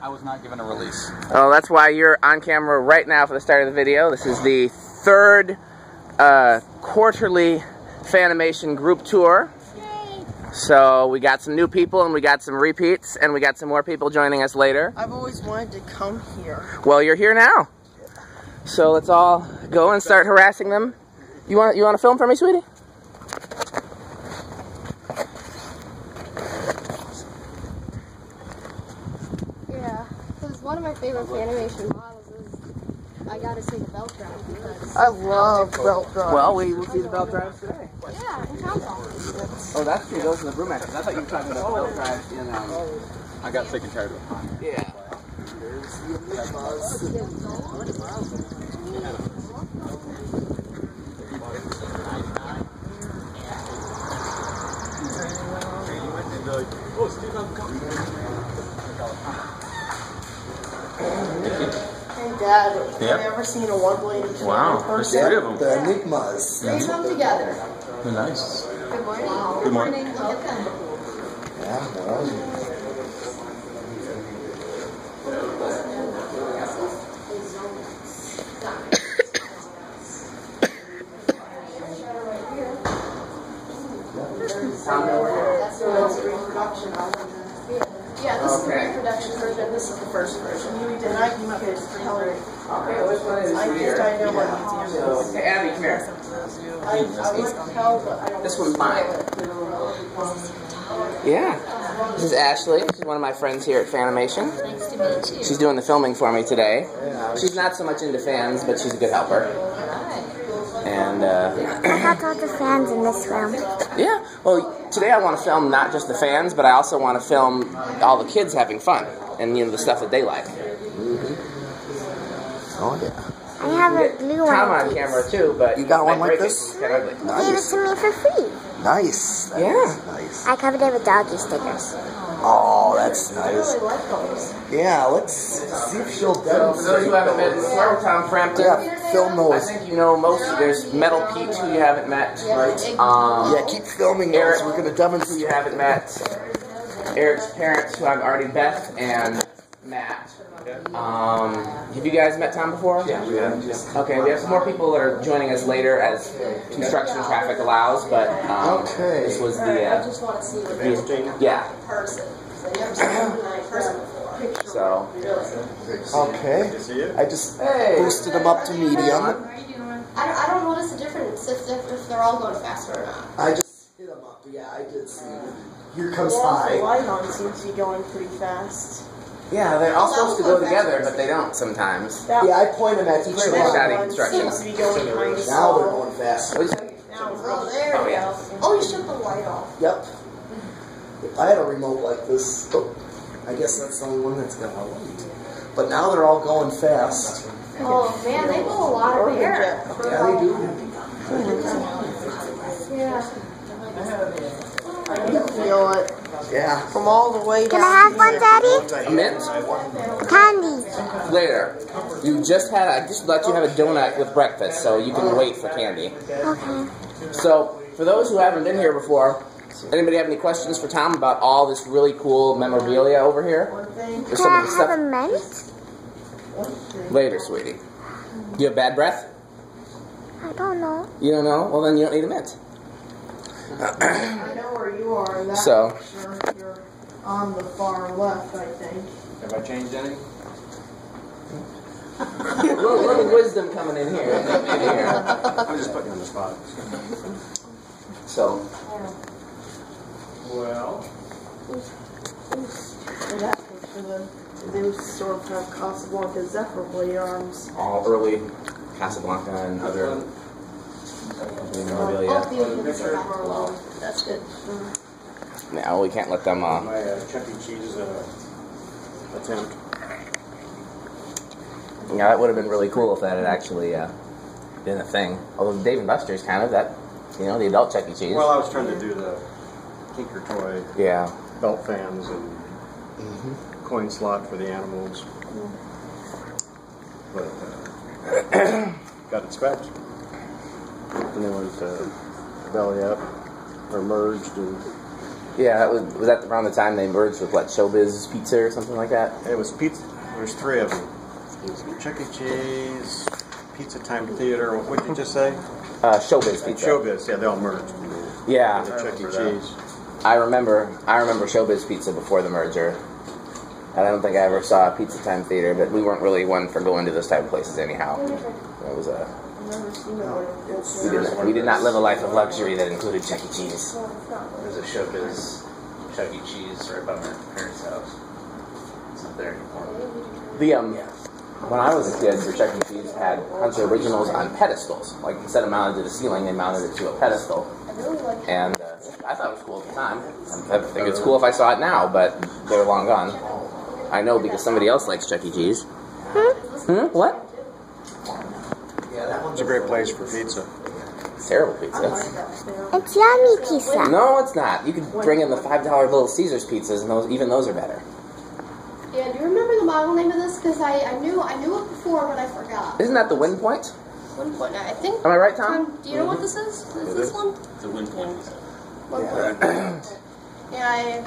I was not given a release. Oh, that's why you're on camera right now for the start of the video. This is the third quarterly Fanimation group tour. Yay. So we got some new people and we got some repeats and we got some more people joining us later. I've always wanted to come here. Well, you're here now. So let's all go and start harassing them. You want to film for me, sweetie? Yeah, because one of my favorite Fanimation models is, I gotta say, the belt drive. Because I love belt drives. Well, we will see the belt drives today. yeah, in town office. Oh, that's true. Those are the brewmasters. I thought you were talking about the belt drives in, I got sick and tired of it. yeah. Hey Dad, have you ever seen a one-bladed tomato person? There's 3 of them. The enigmas. Bring them together. They're nice. Good morning. Good morning. Look at them. Yeah, well. That's a reproduction of it. Yeah, this is the reproduction version. This is the first version. You did not you could tell her. Okay, which one is I just I know what it is. Hey, Abby, come here. I would tell, but I don't. This one's mine. Yeah. This is Ashley. She's one of my friends here at Fanimation. Nice to meet you. She's doing the filming for me today. She's not so much into fans, but she's a good helper. And, I got all the fans in this room. yeah. Well, today I want to film not just the fans, but I also want to film all the kids having fun. And, you know, the stuff that they like. Oh, yeah. I have a blue one. Tom on camera, too, but... You got one I like break it. this? It's kind of ugly. You gave it to me for free. Nice. That Yeah. is nice. I covered it with doggy stickers. Oh, that's I nice. really like those. Yeah, let's see if she'll So, for those who haven't met before, Tom Frampton. Yeah, film I those. think you know most. There's Metal Pete, who you haven't met. Yeah, keep filming those. Eric, We're going to who demonstrate. you haven't met. Eric's parents, who I've already Beth and Matt. Have you guys met Tom before? Yeah. Okay, we have some more people that are joining us later as construction traffic allows, but Okay. this was I the just want to see what they're doing yeah. in person. So you never seen them in person before. So Okay. I just hey, boosted them up to medium. I don't notice a difference if they're all going faster or not. I just hit them up. Yeah, I did see. Here comes The high. light on seems to be going pretty fast. yeah, they're all supposed to go together, but they don't sometimes. That Yeah, I point them at each Great one. shot. one instructions. seems to be going kind of Now they're slow. going faster. What did you say? Now it's Oh, going there Oh, we yeah. go. Oh, you shut the light off. Yep. If I had a remote like this, oh, I guess that's the only one that's got a light. But now they're all going fast. Oh, man, they go a lot of air. Yeah, they do. Yeah. I can feel it Yeah. from all the way Can down I have one, here. Daddy? A mint? Candy. Later. I just let you have a donut with breakfast, so you can wait for candy. Okay. So, for those who haven't been here before, anybody have any questions for Tom about all this really cool memorabilia over here? There's Can some I of the have a stuff mint? later, sweetie. Do you have bad breath? I don't know. You don't know? Well, then you don't need a mint. I know where you are in that So. picture. You're on the far left, I think. Have I changed any? A little wisdom coming in here. I'm just putting you on the spot. So, Well. In that picture, they sort of have Casablanca Zephyr blade arms. all early Casablanca and other memorabilia. That's good. No, we can't let them, My Chuck E. Cheese attempt. yeah, that would have been really cool if that had actually been a thing. Although Dave and Buster's kind of, that, you know, the adult Chuck E. Cheese. Well, I was trying to do the Tinker Toy Yeah. belt fans and coin slot for the animals. But got it scratched. And then went belly up, or merged, and Yeah, that was that around the time they merged with what, Showbiz Pizza or something like that? It was pizza. There's 3 of them. Chuck E. Cheese, Pizza Time Theater. What did you just say? Showbiz Pizza. Showbiz. Yeah, they all merged. Yeah. Chuck E. Cheese. I remember Showbiz Pizza before the merger. And I don't think I ever saw a Pizza Time Theater, but we weren't really one for going to those type of places anyhow. It was we did not live a life of luxury that included Chuck E. Cheese. There's a Showbiz Chuck E. Cheese right by my parents' house. It's not there anymore. When I was a kid, the Chuck E. Cheese had Hunter Originals on pedestals. Like, instead of mounted to the ceiling, they mounted it to a pedestal. And I thought it was cool at the time. I think it's cool if I saw it now, but they're long gone. I know because somebody else likes Chuck E. Cheese. What? It's a great place for pizza. It's terrible pizza. It's yummy pizza. No, it's not. You could bring in the $5 Little Caesars pizzas, and even those are better. Yeah, do you remember the model name of this? Because I knew it before, but I forgot. Isn't that the Wind Point? Wind Point, I think. Am I right, Tom? Do you know what this is? Is this one? The Wind Point. Yeah, I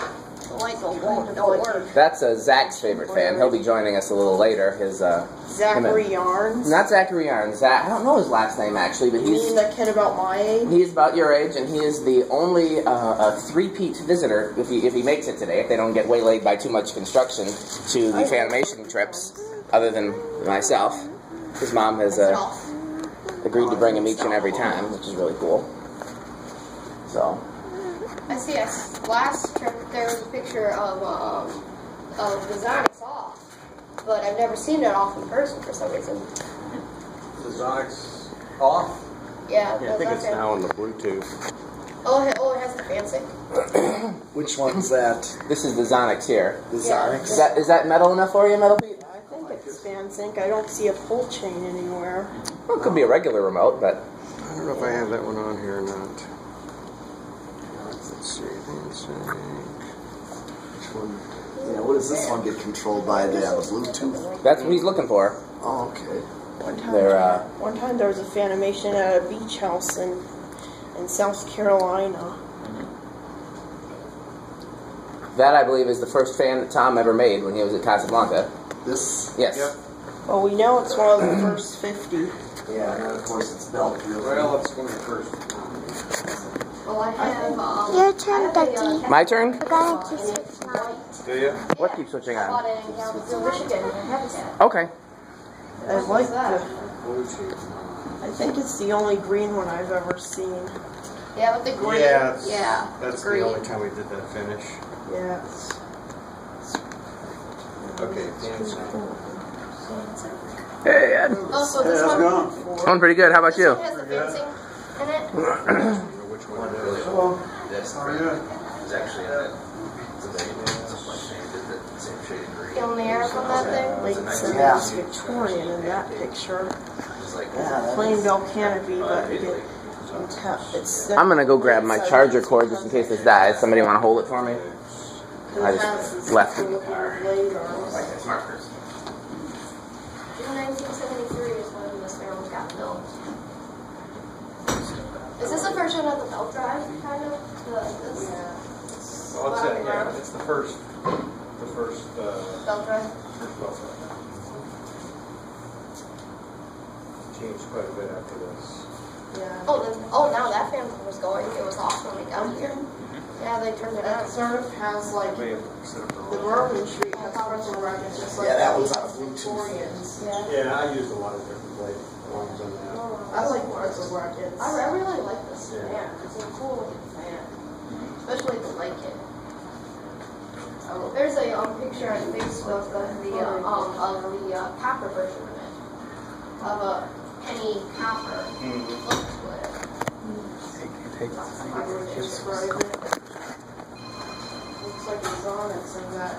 like the one. Don't work. That's Zach's favorite fan. He'll be joining us a little later. Zachary Yarns. Not Zachary Yarns. Zach. I don't know his last name actually, but You mean the kid about my age? he's about your age, and he is the only three-peat visitor if he makes it today. If they don't get waylaid by too much construction to the Fanimation trips, other than myself. His mom has agreed to bring him each and every time, which is really cool. So. I see. Last trip there was a picture of the Zonix off, but I've never seen it off in person for some reason. The Zonix off? Yeah. Yeah, I think it's now on the Bluetooth. Oh, it has the fancy. Which one's that? This is the Zonix here. The Zonix? Is that metal enough for you, Metal Pete? I think it's FanSync. I don't see a pull chain anywhere. Well, it could be a regular remote, but I don't know if I have that one on here or not. Let's see. Which one? Yeah, what does this one get controlled by? They have a Bluetooth? that's what he's looking for. Oh, okay. One time there was a Fanimation at a beach house in South Carolina. That, I believe, is the first fan that Tom ever made when he was at Casablanca. This? Yes. Yep. Well, we know it's one of the first 50. Yeah, and of course it's built real. Well, let's go first. Well, I have. Your turn, Ducky. My turn? We're going to switch now. Do you? What keeps switching I on? bought it in Kalamazoo, Michigan. I haven't had it. Okay. I like that? I think it's the only green one I've ever seen. Yeah, with the green. Yeah, that's green. the only time we did that finish. Yeah. Okay, Hey, Ed. Oh, so this one. Going pretty good. How about you? This one has the fencing in it. Which one it is? This is actually the same shade of green. Feeling the air from that thing. Late 70s Victorian in that picture. Plain bell canopy, but it's. I'm going to go grab my charger cord just in case this dies. Somebody want to hold it for me? I just left it. 1973 is when this film got built. Is this a version of the belt drive, kind of? Well, it's the first Belt drive? first belt drive. Changed quite a bit after this. Yeah. Now that fan was going. It was off when we got here. Yeah, they turned it That on. sort of has like the Bourbon Street has pretzel brackets, just like Yeah, that one's the on Bluetooth. Victorians. Yeah, I used a lot of different ones on that. I like pretzel brackets. I really like this Yeah. fan. It's a cool looking fan. Especially the light kit. There's a picture on Facebook of the copper version of it. Of a penny copper. Looks good. I would describe it. Looks like it's on it, so that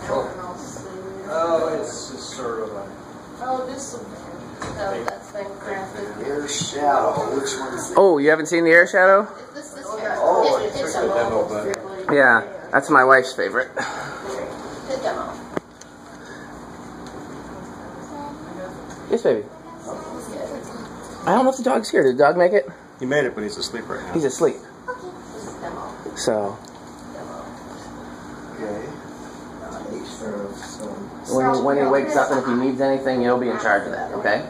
else thing. Oh, it's just sort of a... Oh, this that's been crafted. Air Shadow. Which one is it? Oh, you haven't seen the Air Shadow? This Oh, it's a a demo, but... Yeah, that's my wife's favorite. the demo. Yes, baby. I don't know if the dog's here. Did the dog make it? He made it, but he's asleep right now. He's asleep. This is demo. So, when he wakes up and if he needs anything, you'll be in charge of that, okay?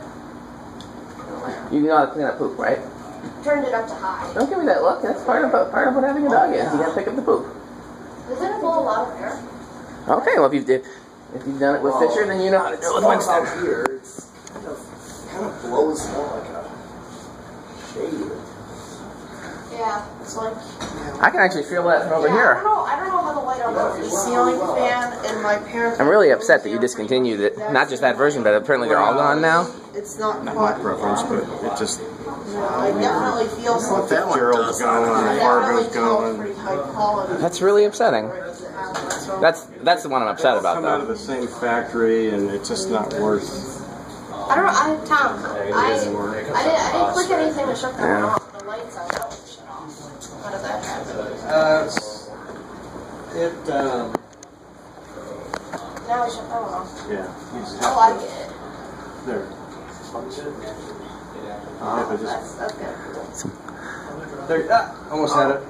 You know how to clean up poop, right? Turned it up to high. Don't give me that look. That's part of what having a dog is. You gotta pick up the poop. Doesn't it blow a lot of air? Okay, well if you've done it with Fisher, then you know how to do it with Winston. Out here, it's kind of blows more like a shade. Yeah, it's like. I can actually feel that from over here. I don't know how the light on the ceiling fan and my parents. I'm really upset that you discontinued it. Not just that version, but apparently they're all gone now. It's not Not my preference, but it just. I definitely feel something. Gerald's going, Fargo's going. Pretty high quality. That's really upsetting. That's the one I'm upset about, Come out of though. the same factory, and it's just not worth. I don't know. Tom, I didn't click anything to shut that one off. The lights on that one shut off. How did that happen? Now we shut that one off. Yeah. Oh, I get it. There. Oh, that's good. There. Almost had it.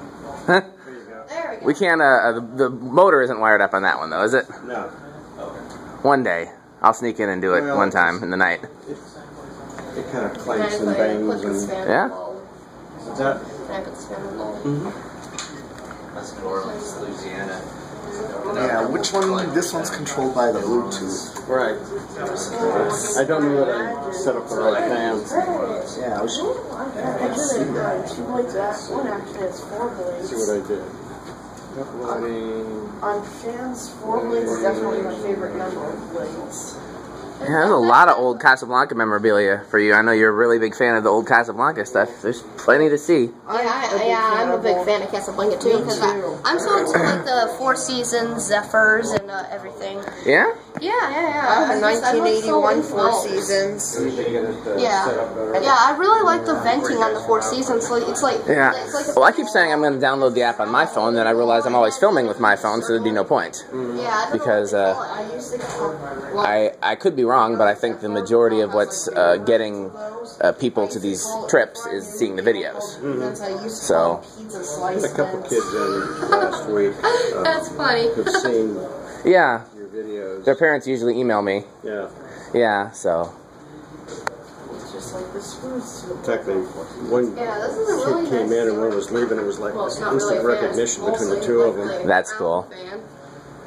Huh? There you go. There we go. We can't, the motor isn't wired up on that one, though, is it? No. One day. I'll sneak in and do it one time in the night. It kind of clanks and bangs and. Yeah? What's that? That's New Orleans, Louisiana. Yeah, which one? This one's controlled by the Bluetooth. Right. I don't know that I set up the right fans. Yeah, I was. Two blades. That one actually has 4 blades. See what I did. Uploading. On fans, 4 blades is definitely my favorite number of blades. Yeah, there's a lot of old Casablanca memorabilia for you. I know you're a really big fan of the old Casablanca stuff. There's plenty to see. I'm a big fan of Casablanca too, because I'm so into like the Four Seasons, Zephyrs, and everything. Yeah? Yeah. The 1981 Four Seasons. Yeah, I really like the venting on the Four Seasons. It's like Yeah. It's like Well, I keep saying I'm going to download the app on my phone, then I realize I'm always filming with my phone, so there'd be no point. Yeah, I don't know Because what they call it. I could be wrong, but I think the majority of what's getting people to these trips is seeing the videos. So, Had a couple kids in last week. That's funny. Who've seen yeah, your videos. their parents usually email me. Yeah. Yeah, so. In fact, one Yeah, this is a kid really came nice in and one was leaving. It was like Well, it's not instant really a fan, recognition it's between the mostly two of like them. That's cool. fan.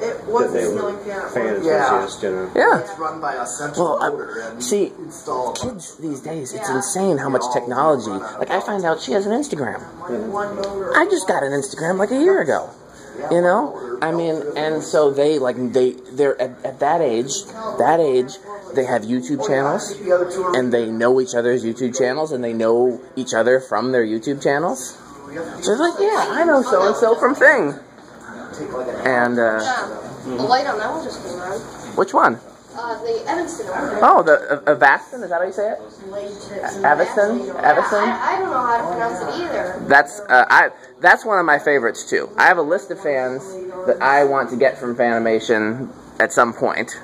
It That was they a were ceiling fan. fan Yeah. enthusiasts, you know. Yeah. It's run by a central Well, motor and see, install. kids these days, it's insane how much technology. Like, I find out she has an Instagram. One motor. I just got an Instagram like a year ago. You know? I mean, and so they're at that age, they have YouTube channels, and they know each other's YouTube channels, and they know each other from their YouTube channels. So they're like, yeah, I know so-and-so from Thing. And, The light on that one just came on. which one? The Evanston one. Oh, the Avastin, is that how you say it? Avastin? Avastin? I don't know how to pronounce it either. That's one of my favorites too. I have a list of fans that I want to get from Fanimation at some point,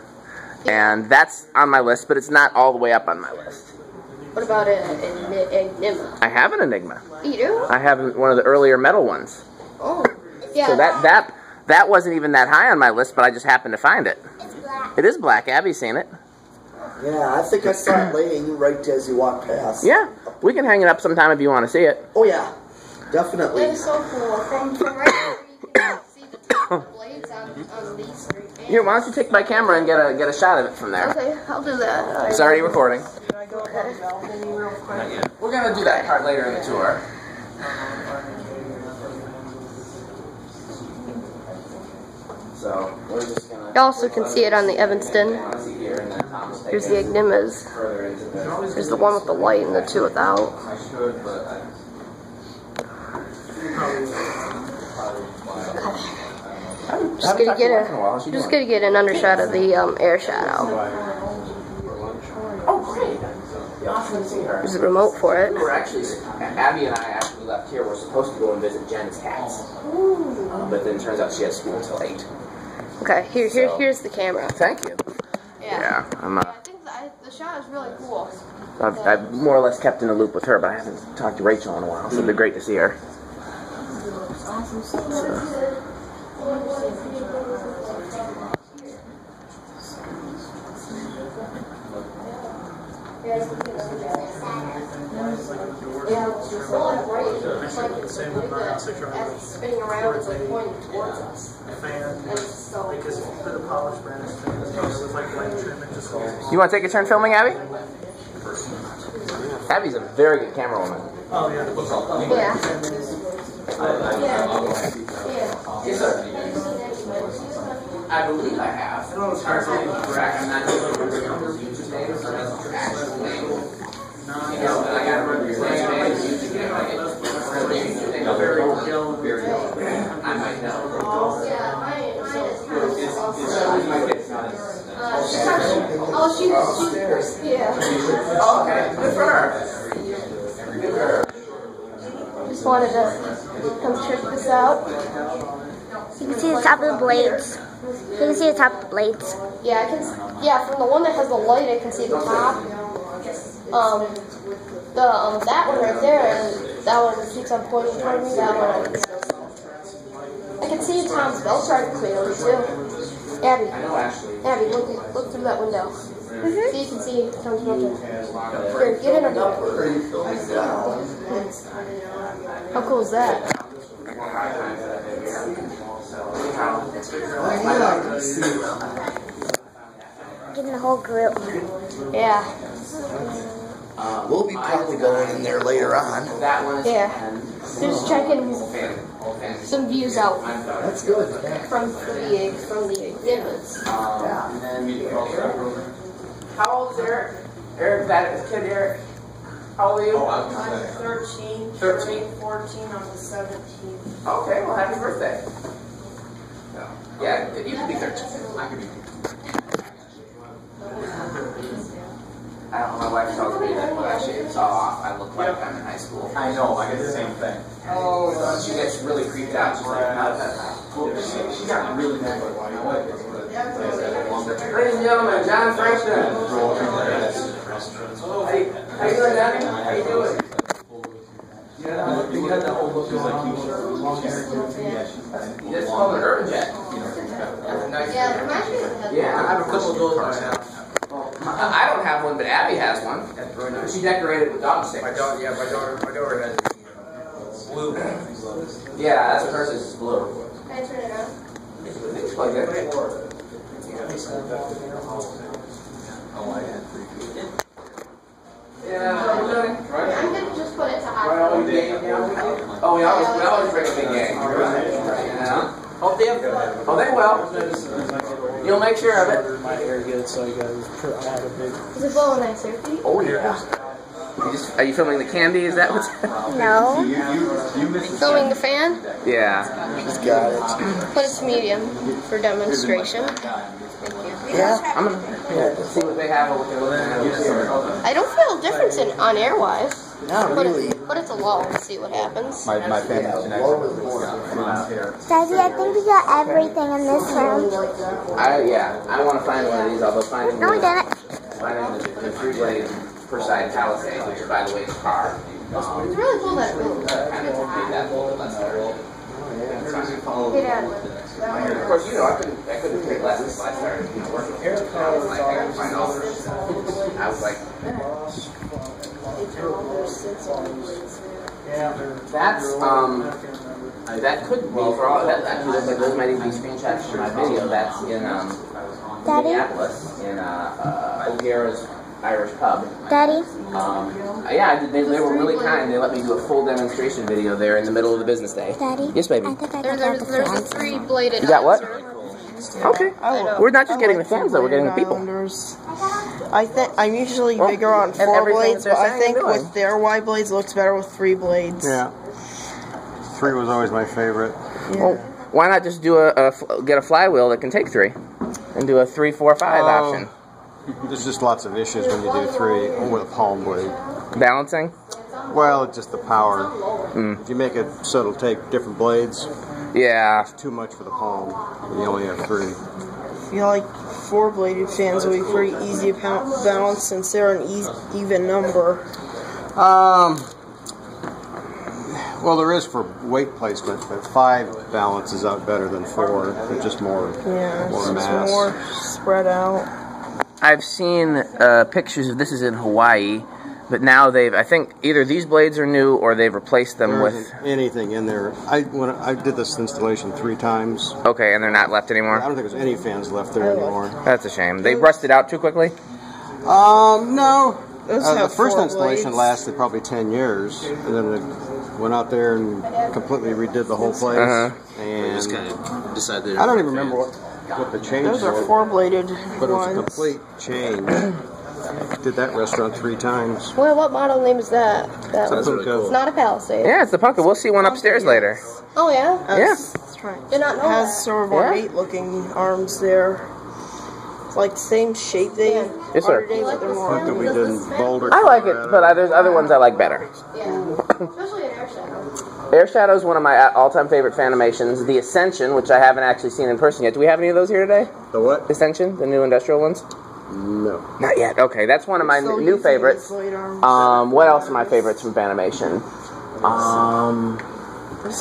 and that's on my list, but it's not all the way up on my list. What about an Enigma? I have an Enigma. You do? I have one of the earlier metal ones. Oh, yeah. So that wasn't even that high on my list, but I just happened to find it. It's black. It is black. Abby's seen it. Yeah, I think I saw it laying right as you walked past. Yeah, we can hang it up sometime if you want to see it. Oh yeah, definitely. That is so cool. From right here, you can see the top of the blades on these three fans. Here, why don't you take my camera and get a shot of it from there? Okay, I'll do that. It's already recording. Okay. We're gonna do that part later in the tour. So we're just gonna. You also can see it on the Evanston. Here's the Enigmas. There's the one with the light and the two without. I should, but Just gonna get an undershot of the air shadow. oh, great! Be awesome to see her. There's a remote for it. We were actually, Abby and I actually left here. We're supposed to go and visit Jen's cats, but then it turns out she has school till 8. Okay, here's the camera. Thank you. Yeah. I'm. I think the shot is really cool. I've more or less kept in the loop with her, but I haven't talked to Rachel in a while, so it'd be great to see her. It's like it's a blade that, as it's spinning around, it's like pointing towards us. And so, Because for the polished brand, it's like white trim, it just goes. You want to take a turn filming, Abby? Abby's a very good camera woman. Oh, yeah. yeah. Yes, sir. I believe I have. I'm not I got to remember your name. I might know. Yeah. Okay, good for her. Just wanted to come check this out. You can see the top of the blades. You can see the top of the blades. Yeah, I can. Yeah, from the one that has the light, I can see the top. That one right there, and that one keeps on pointing toward me. That one, I can see Tom's belt drive clearly too. Abby, look through that window. See, you can see Tom's belt drive. Here, get in a belt. How cool is that? Getting the whole group. Yeah. We'll be probably going in there later on. Yeah. Just checking some views out That's good. from the exhibits. How old is Eric? Eric, that is kid Eric. How old are you? I'm 13. 13. 14 on the 17th. Okay, well, happy birthday. Yeah, you can be 13. I can be 13. I don't know, my wife tells me that when I shave it off, I look like I'm in high school. I know, I get the same thing. Oh, she gets really creeped out. She's like, not that high. She got really mad by Ladies and gentlemen, John Frankston. How you doing, Danny? How you doing? You had that whole look like You just called an urban jet. Yeah, I have a couple of those myself. I don't have one, but Abby has one. She decorated with dog sticks. my daughter has blue. Yeah, that's what hers is blue. Can I turn it on? It's quite good. Yeah, I'm gonna just put it to high. oh, we always bring a big gang. Yeah. Hope they will. You'll make sure of it. My hair good, so you guys had a big. Is it blowing nice here? Oh yeah. Are you filming the candy? Is that what's? No. Filming the fan, Yeah. He's got it. but it's medium for demonstration. Yeah. I'm gonna see what they have. What they're looking at. I don't feel a difference on airwise. Not really. But it's a low. Let's see what happens. My Fanimation Daddy, I think we got everything in this room. I want to find one of these. Although finding No, we didn't. the 3-blade per side Palisade, which by the way is a car. It's really cool that it moves. Kind of made that a little bit less dirty. Hey, Dad. Of course, I couldn't take lessons until I started working here. I was like, I gotta find all this. I was like, that's that could be for all that. Actually, looks like those might even be screenshots from my video. That's in Minneapolis, in O'Gara's Irish pub. Daddy? Yeah, they were really kind. They let me do a full demonstration video there in the middle of the business day. Daddy? Yes, baby. I think I There's got a the fans. 3-bladed. You got what? Okay. know. We're not just getting the fans though. We're getting the people. I think I'm usually bigger on and 4 everything blades, that they're but I saying think and doing. with their wide blades, it looks better with 3 blades. Yeah. 3 was always my favorite. Well, why not just do get a flywheel that can take 3, and do a 3, 4, 5 option? There's just lots of issues when you do 3 with a palm blade. Balancing. Well, just the power. If you make it so it'll take different blades, Yeah. it's too much for the palm. And you only have 3. I feel like 4-bladed fans will be pretty easy to balance since they're an even number. Well, there is for weight placement, but 5 balances out better than 4. They're just more Yeah, more it's mass. more spread out. I've seen pictures of this is in Hawaii, but now I think either these blades are new or they've replaced them There with... isn't anything in there. I did this installation 3 times. Okay, and they're not left anymore? I don't think there's any fans left there anymore. That's a shame. They rusted out too quickly? No. Those The have first 4 installation blades. lasted probably 10 years, and then it went out there and completely redid the whole place. And Just kind of decided. I don't even remember what the change Those are was, 4-bladed but it was a ones. complete change. Did that restaurant 3 times. Well, what model name is that? That So one. really cool. It's not a Palisade. Yeah, it's the Punka. We'll see one upstairs later. Oh yeah. That's right. Did not know It has that. sort of ornate-looking arms there. It's like the same shape they Yes, are sir. today, but they're more. That we did in Boulder. I like it, but there's other ones I like better. Yeah. Especially in Air Shadow. Air Shadow is one of my all-time favorite Fanimations. The Ascension, which I haven't actually seen in person yet. Do we have any of those here today? The what? Ascension, the new industrial ones? No. Not yet. Okay, that's one of my So new easy, favorites. these blade arms. What else are my favorites from Fanimation?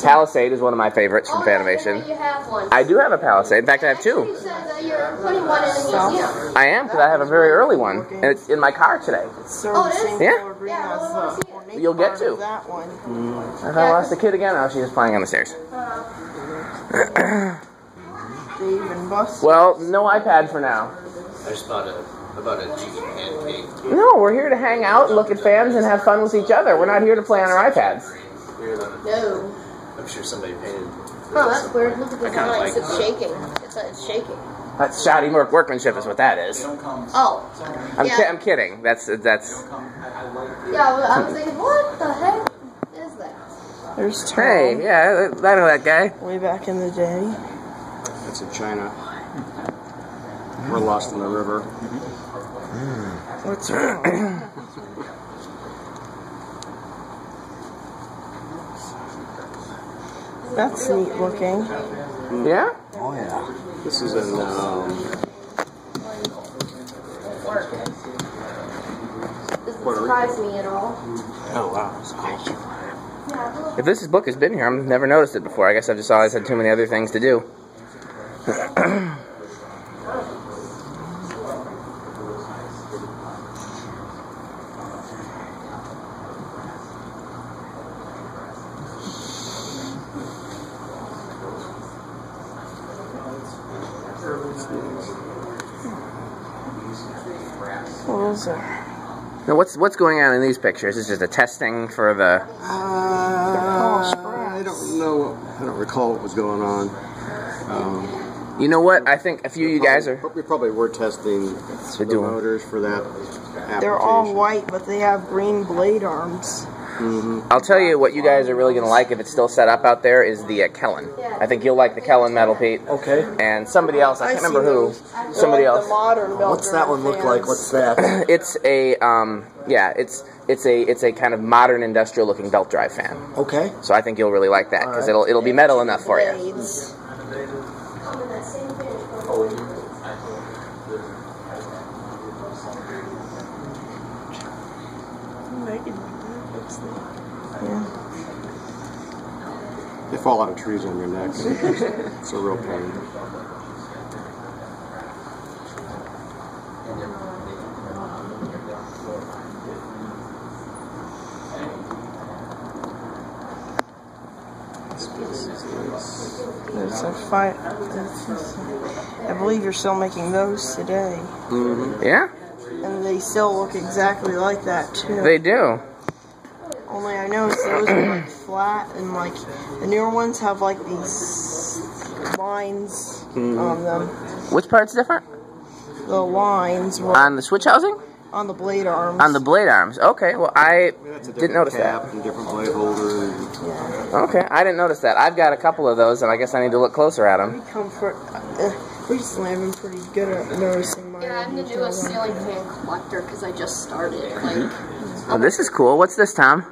Palisade is one of my favorites from Fanimation. You have one. I do have a Palisade. In fact, I have 2. You said that you're putting one in the museum. I am, because I have a very early one, and it's in my car today. It's sort of the same Yeah. color green as the ornate You'll get part to. of that one. Have I lost the kid again? Oh, she's just playing on the stairs. Dave and Bus. Well, no iPad for now. I just bought a cheap pancake. No, we're here to hang out, look at fans, and have fun with each other. We're not here to play on our iPads. No. I'm sure somebody painted. Oh, that's weird. Look at the kinda lines. like It's shaking. It's shaking. That's shoddy workmanship is what that is. Oh. I'm kidding. That's Yeah, I was thinking, what the heck is that? There's Tom. Hey, yeah, I know that guy. Way back in the day. That's in China. We're lost in the river. What's wrong? That's neat looking. Yeah? Oh yeah. This is in Doesn't surprise me at all. oh wow. If this book has been here, I've never noticed it before. I guess I've just always had too many other things to do. What is it? Now, what's going on in these pictures? Is it just a testing for the... I don't know. I don't recall what was going on. You know what? I think a few of you guys are... We probably were testing the doing- motors for that application. They're all white, but they have green blade arms. I'll tell you what you guys are really going to like if it's still set up out there is the Kellen. I think you'll like the Kellen metal, Pete. Okay. And somebody else, I can't remember who. Somebody They're like else. the modern belt What's that one look fans. like? What's that? It's a it's a kind of modern industrial looking belt drive fan. Okay. So I think you'll really like that because it'll be metal enough for you. Blades. They fall out of trees on your neck. It's a real pain. There's a fight. I believe you're still making those today. Yeah, And they still look exactly like that, too. they do. Only I noticed those are like flat, and like the newer ones have like these lines on them. Which part's different? The lines were On the switch housing? on the blade arms. On the blade arms. Okay, well I That's a didn't notice cap that. and different blade holder. And Okay, I didn't notice that. I've got a couple of those, and I guess I need to look closer at them. Comfort. Recently, I've been pretty good at noticing my. Yeah, I'm the newest ceiling fan collector because I just started. Like, Oh, this is cool. What's this, Tom?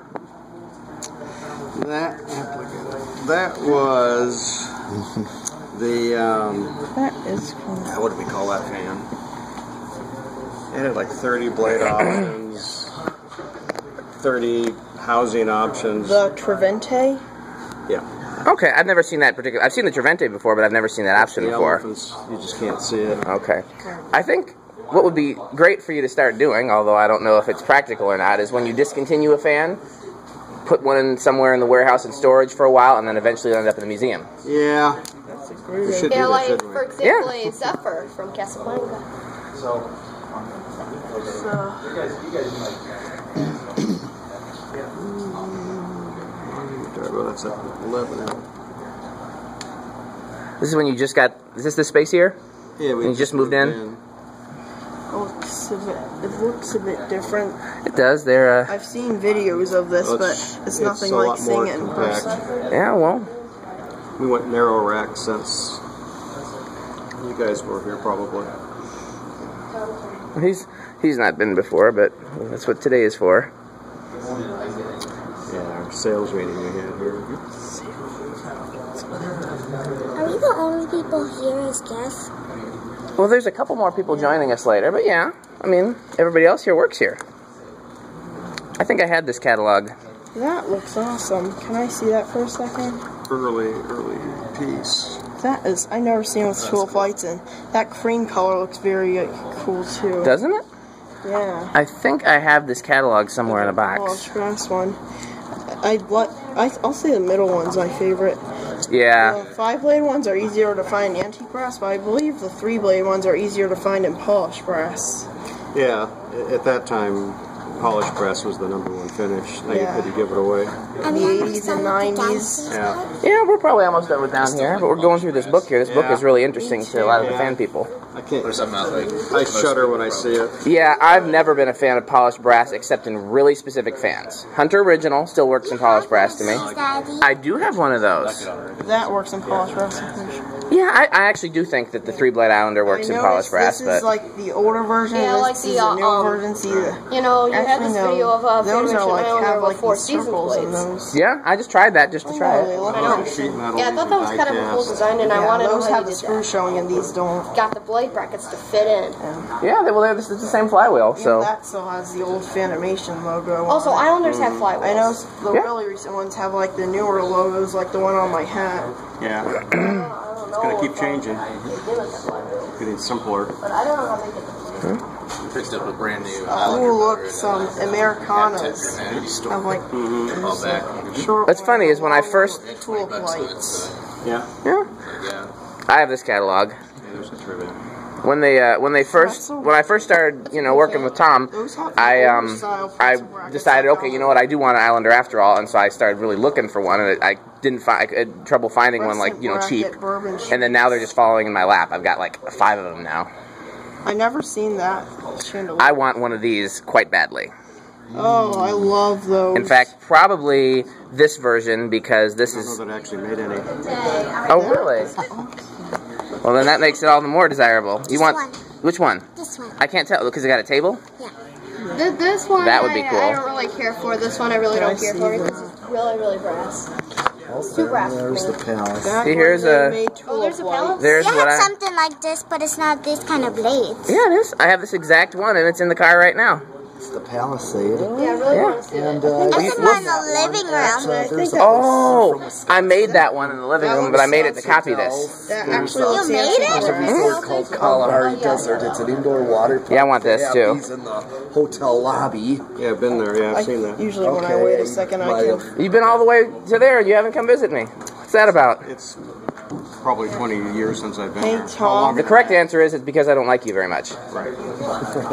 that was the That is cool. what do we call that fan? It had like 30 blade options, 30 housing options. The Trevente. Yeah. Okay, I've never seen that particular. I've seen the Trevente before, but I've never seen that option The before. elephants, you just can't see it. Okay, I think what would be great for you to start doing, although I don't know if it's practical or not, is when you discontinue a fan, put one in somewhere in the warehouse in storage for a while, and then eventually end up in the museum. Yeah. That's a great We should Yeah, do that, like, shouldn't we? for example, a Zephyr from Casablanca. Well, that's at 11 now. This is when you just got... Is this the space here? Yeah, we And you just moved in? It looks a bit different. It does. They're... I've seen videos of this, Well, but it's nothing like seeing it in compact. person. Yeah, well... We went narrow rack since you guys were here, probably. He's not been before, but that's what today is for. Yeah, our sales meeting we had here. Are we the only people here as guests? Well, there's a couple more people joining us later, but yeah. I mean, everybody else here works here. I think I had this catalog. That looks awesome. Can I see that for a second? Early piece. That is, I never seen with tool flights, and that cream color looks very cool too. Doesn't it? Yeah. I think I have this catalog somewhere in a Oh, box. brass one. I'll say the middle one's my favorite. Yeah. The 5-blade ones are easier to find in antique brass, but I believe the 3-blade ones are easier to find in polished brass. Yeah, at that time, polished brass was the #1 finish. Now Yeah. you could give it away. In the 80s and 90s. Yeah. Yeah, we're probably almost done with down here, but we're going through this book here. This book is really interesting to a lot of the fan people. I can't. I shudder when I see it. Yeah, I've never been a fan of polished brass except in really specific fans. Hunter Original still works in polished brass to me. I do have one of those. That works in polished brass, I'm pretty sure. Yeah, I actually do think that the 3-blade Islander works in polished brass, this but... is like the older version, Yeah, this like is the, the newer version. See, you know, you had this video of those Fanimation are like Islander have with like 4 these season circles in blades. those. Yeah, I just tried that just to try They it. look Sheet metal. Yeah, I thought that was kind of a cool design, and I wanted to know those how have you the did screw that. showing, and these don't. Got the blade brackets to fit in. Yeah, well, this is the same flywheel, And so... that still has the old Fanimation logo. Also, on it. Islanders have flywheels. I know the Yeah. really recent ones have like the newer logos, like the one on my hat. Yeah. I don't know. It's gonna keep changing. They give us that flywheel. Getting simpler. But I don't know how they get them. Picked up a brand new Cool look, some Americanas. Have like all back. short. What's funny is when I first... tool flights. Yeah. Yeah, Yeah. I have this catalog. Yeah, there's a trivia. When I first started, working with Tom, I decided, okay, you know what, I do want an Islander after all, and so I started really looking for one, and I had trouble finding one like cheap, and then now they're just falling in my lap. I've got like 5 of them now. I never seen that chandelier. I want one of these quite badly. Oh, I love those. In fact, probably this version because this I don't is. know that actually made any. Oh, really? Well, then that makes it all the more desirable. You want which one? This one. I can't tell because I got a table. This one, That would be cool. I don't really care for. This one, I really don't care for because it's really, really brass. Too brass. There's the palace. See, here's a. Oh, there's a pallet? There's You what have I. something like this, but it's not this kind of blade. Yeah, it is. I have this exact one, and it's in the car right now. It's the Palisade. Yeah, I really Yeah. want to see And that. This is mine in the living room. there's Oh, I made that one in the living room, but I made it to copy this. That actually You looks made antique it? brass. It's called Kalahari Desert. It's an indoor water park. Yeah, I want this, They have too. These in the hotel lobby. Yeah, I've been there. Yeah, I've seen that. Usually when I wait a second, I can. You've been all the way to there, and you haven't come visit me. What's that about? It's probably 20 years since I've been Hey, there. Tom. The correct answer is it's because I don't like you very much. Right.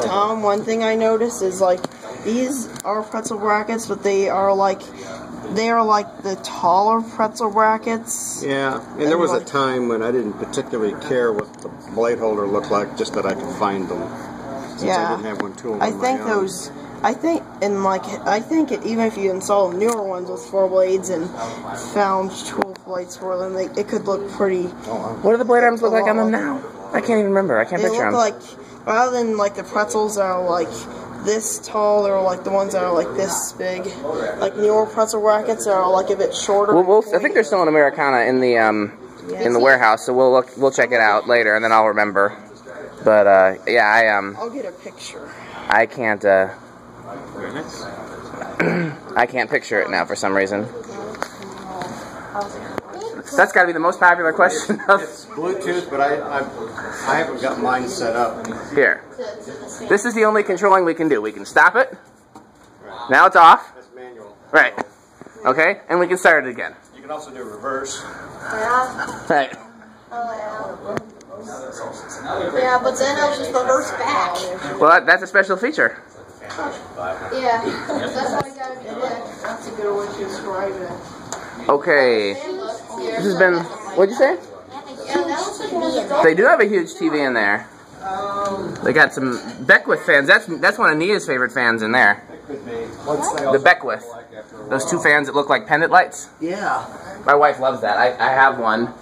Tom, one thing I noticed is like these are pretzel brackets, but they are like the taller pretzel brackets. Yeah, and there was a time when I didn't particularly care what the blade holder looked like, just that I could find them. Since I Yeah. didn't have one too. I think those. I think even if you install newer ones with 4 blades and found tool flights for them, it could look pretty. What do the blade arms look like on them now? I can't even remember. I can't They picture look them. like rather than like the pretzels that are like this tall, they're like the ones that are like this big. Like newer pretzel brackets are like a bit shorter. I think there's still an Americana in the warehouse, so we'll check it out later, and then I'll remember. But I'll get a picture. I can't I can't picture it now for some reason. That's got to be the most popular question. It's Bluetooth, but I haven't got mine set up. Here. This is the only controlling we can do. We can stop it. Now it's off. That's manual. Right. Okay, and we can start it again. You can also do reverse. Right. Yeah, but then I'll just reverse back. Well, that's a special feature. Yeah, that's what I gotta do next. That's a good way to describe it. Okay. This has been. What'd you say? Yeah, that looks like another They do have a huge TV in there. They got some Beckwith fans. That's one of Nia's favorite fans in there. The Beckwith. Those two fans that look like pendant lights. Yeah. My wife loves that. I have one.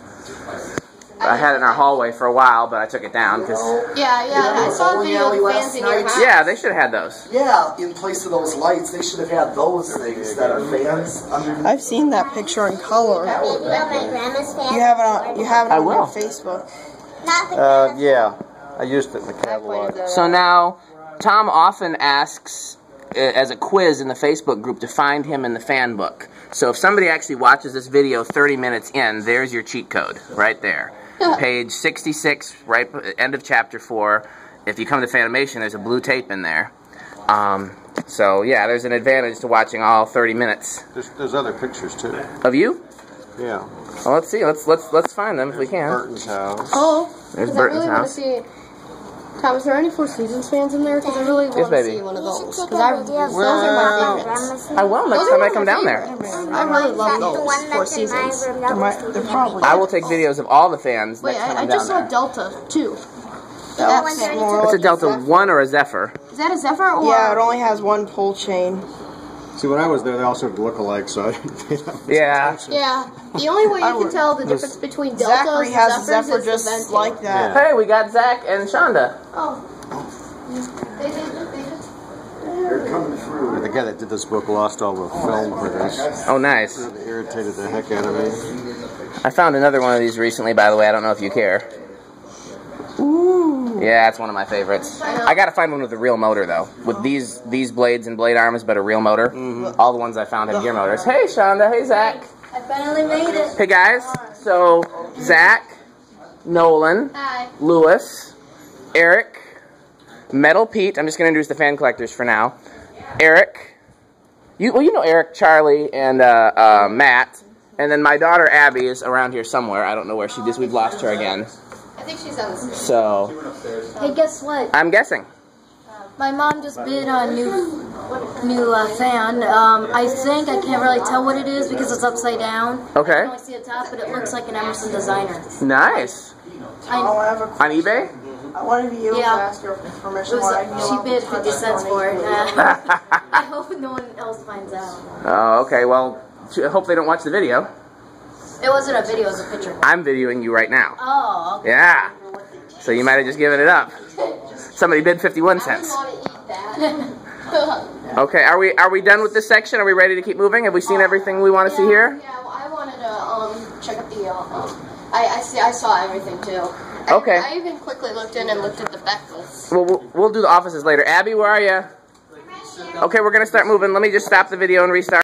I had it in our hallway for a while, but I took it down because. Yeah, I saw a video of the fans in your house. Yeah, they should have had those. Yeah, in place of those lights, they should have had those things that are fans underneath. I've seen that picture in color. You have it on. You have it on your Facebook. Yeah. I used it in the catalog. So now, Tom often asks, as a quiz in the Facebook group, to find him in the fan book. So if somebody actually watches this video 30 minutes in, there's your cheat code right there. Page 66, right end of chapter 4. If you come to Fanimation, there's a blue tape in there. So yeah, there's an advantage to watching all 30 minutes. There's other pictures too. Of you? Yeah. Well, let's see. Let's find them if we can. Burton's house. Oh, There's I Burton's really want house. to see. Tom, is there any Four Seasons fans in there? Because I really want to see one of those. Because those are my favorites. I will next time I come down there. I really love those Four Seasons. They're probably. I will take videos of all the fans Wait, next time I I'm just down saw there. Delta too. That's more. It's a Delta 1 or a Zephyr. Is that a Zephyr or? Yeah, it only has one pull chain. See, when I was there, they also look alike, so I didn't pay that much Yeah. attention. Yeah. The only way you can tell the difference between Deltas Zachary and has a Zephyrs Zephyr is the just venting. like that. Hey, we got Zach and Shonda. Oh. They did. They're coming through. The guy that did this book lost all the film footage. Oh, nice. It irritated the heck out of me. I found another one of these recently, by the way. I don't know if you care. Ooh. Yeah, it's one of my favorites. I gotta find one with a real motor, though. With these blades and blade arms, but a real motor. All the ones I found have gear motors. Hey, Shonda. Hey, Zach. I finally made it. Hey, guys. So, Zach, Nolan, Hi. Lewis, Erik, Metal Pete. I'm just going to introduce the fan collectors for now. Erik. You know Erik, Charlie, and Matt. And then my daughter Abby is around here somewhere. I don't know where she is. We've lost her again. I think she's on the stairs. So, Hey, guess what? I'm guessing. My mom just bid on a new fan. I think I can't really tell what it is because it's upside down. I Okay. can only see the top, but it looks like an Emerson designer. Nice. I'll have a On eBay? one of you Yeah. ask her It permission. was, why I know she I'm bid just 50 cents funny. for it. I hope no one else finds out. Oh, okay. Well, I hope they don't watch the video. It wasn't a video, it was a picture. I'm videoing you right now. Oh, okay. Yeah. So you might have just given it up. Somebody bid 51 I didn't cents. want to eat that. Okay, are we done with this section? Are we ready to keep moving? Have we seen everything we want to see here? Yeah, well, I wanted to check out the. I saw everything too. Okay. I even quickly looked in and looked at the Beckwiths. Well, we'll do the offices later. Abby, where are you? Okay, we're going to start moving. Let me just stop the video and restart.